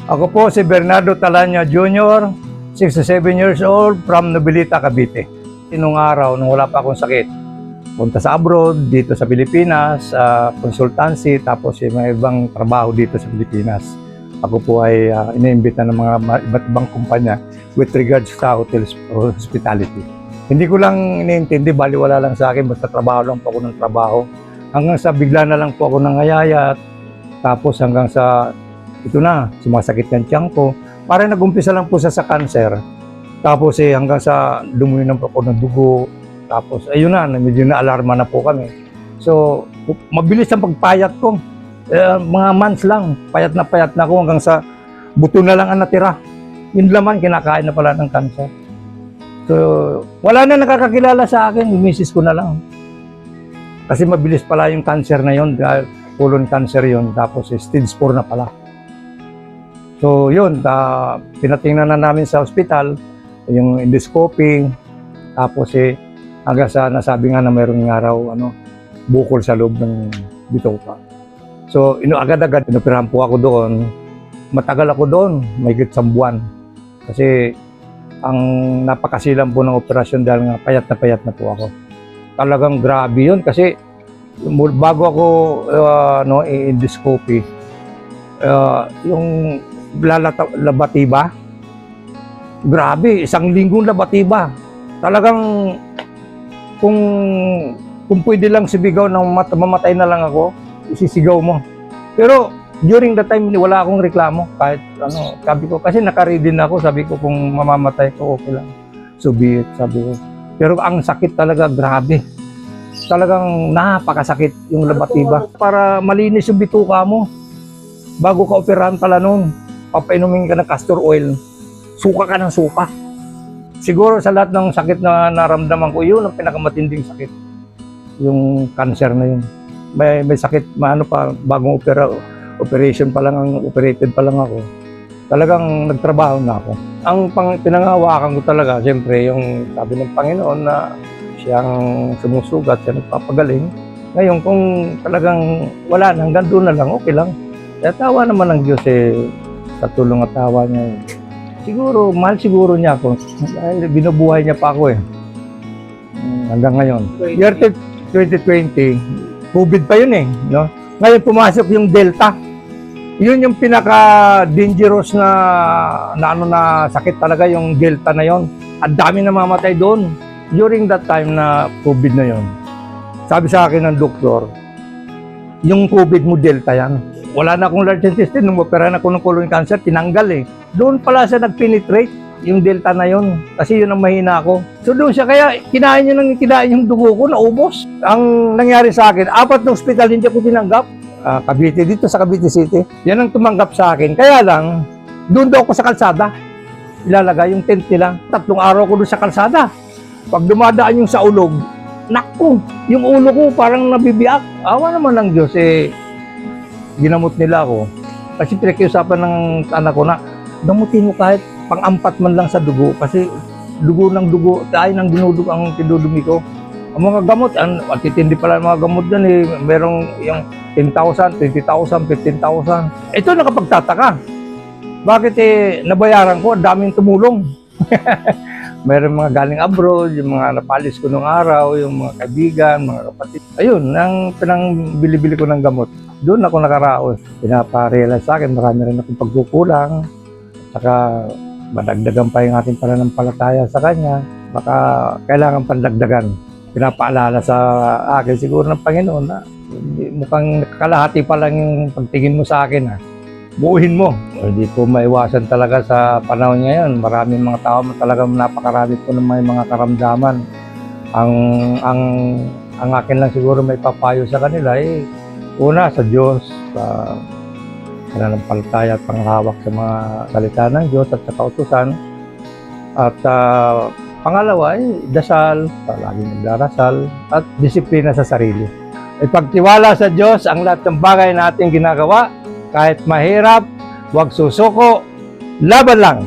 Ako po si Bernardo Talanya Jr., 67 years old, from Nobilita, Cavite. Nung araw, nung wala pa akong sakit, punta sa abroad, dito sa Pilipinas, consultancy, tapos yung mga ibang trabaho dito sa Pilipinas. Ako po ay iniimbita ng mga iba't ibang kumpanya with regards sa hotels or hospitality. Hindi ko lang iniintindi, baliwala lang sa akin, basta trabaho lang po ako ng trabaho. Hanggang sa bigla na lang po ako nangayayat, tapos hanggang sa ito na, sumasakit ng tiyan ko. Parang nag-umpisa lang po sa cancer. Tapos hanggang sa dumuyo na po ako ng dugo. Tapos ayun na, medyo na-alarma na po kami. So, mabilis ang pagpayat ko. Mga months lang, payat na ako hanggang sa buto na lang ang natira. Yun laman, kinakain na pala ng cancer. So, wala na nakakakilala sa akin, yung misis ko na lang. Kasi mabilis pala yung cancer na yun, colon cancer yun, tapos stage 4 na pala. So yun, pinatingnan na namin sa hospital, yung endoscopy, tapos hanggang sa nasabi nga na mayroong araw, bukol sa loob ng bituka. So agad-agad, inoperahan po ako doon. Matagal ako doon, may isang buwan. Kasi ang napakasilang po ng operasyon dahil nga payat na po ako. Talagang grabe yun kasi bago ako endoscopy, yung labatiba, grabe, 1 linggong labatiba. Talagang kung pwede lang sibigaw ng mamatay na lang ako, isisigaw mo. Pero during that time, wala akong reklamo. Kahit sabi ko, kasi nakaready na ako, sabi ko kung mamamatay ko, okay lang. So be it, sabi ko. Pero ang sakit talaga, grabe. Talagang napakasakit yung labatiba. Para malinis yung bituka mo, bago ka operahan pala noon, papainumin ka ng castor oil, suka ka ng suka. Siguro sa lahat ng sakit na naramdaman ko, yun ang pinakamatinding sakit. Yung cancer na yun. May sakit, bagong operation pa lang, operated pa lang ako. Talagang nagtrabaho na ako. Ang pinangahawakan ko talaga, siyempre, yung sabi ng Panginoon na siyang sumusugat, siya nagpapagaling. Ngayon, kung talagang wala na, hanggang doon na lang, okay lang. Kaya tawa naman ng Diyos sa tulong at tawa niya. Siguro, mahal siguro niya ako. Dahil binubuhay niya pa ako hanggang ngayon. Year 2020, COVID pa yun no? Ngayon pumasok yung Delta. Yun yung pinaka-dangerous na sakit talaga, yung Delta na yon. Ang dami namamatay doon. During that time na COVID na yon, sabi sa akin ng doktor, yung COVID mo Delta yan. Wala na akong large intestine, nung operahan ako ng colon cancer, tinanggal Doon pala siya nag-penetrate, yung Delta na yon, kasi yun ang mahina ako. So doon siya, kaya kinain yung dugo ko, naubos. Ang nangyari sa akin, 4 na ospital hindi ako tinanggap. Cavite, dito sa Cavite City, yan ang tumanggap sa akin. Kaya lang, doon daw ako sa kalsada. Ilalagay yung tent nila. 3 araw ko doon sa kalsada. Pag dumadaan yung sa ulog, naku, yung ulo ko parang nabibiyak. Awa naman ng Diyos, ginamot nila ako. Kasi pinakiusapan ng anak ko na, gamutin mo kahit pang-4 man lang sa dugo. Kasi dugo ng dugo, tayo ng dinudug ang tinudumi ko. Ang mga gamot, ang titindi pala ang mga gamot dyan merong yung 10,000, 20,000, 15,000. Ito nakapagtataka. Bakit nabayaran ko, daming tumulong. Meron mga galing abroad, yung mga napalis ko nung araw, yung mga kaibigan, mga kapatid. Ayun, nang pinangbili-bili ko ng gamot, doon ako nakaraos. Pinaparealize sa akin, marami rin akong pagkukulang. Saka madagdagan pa yung ating pananampalataya sa kanya. Baka kailangan pandagdagan. Pinapaalala sa akin siguro ng Panginoon na mukhang kalahati pa lang yung pagtingin mo sa akin. Buuhin mo. Hindi po maiwasan talaga sa panahon ngayon. Maraming mga tao talagang napakarami po ng may mga karamdaman. Ang akin lang siguro may papayo sa kanila una sa Diyos, sa pananampalataya at panghawak sa mga salita ng Diyos at sa kautusan. At pangalawa dasal, laging magdarasal at disiplina sa sarili. Ipagtiwala sa Diyos ang lahat ng bagay na ating ginagawa. Kahit mahirap, huwag susuko, laban lang!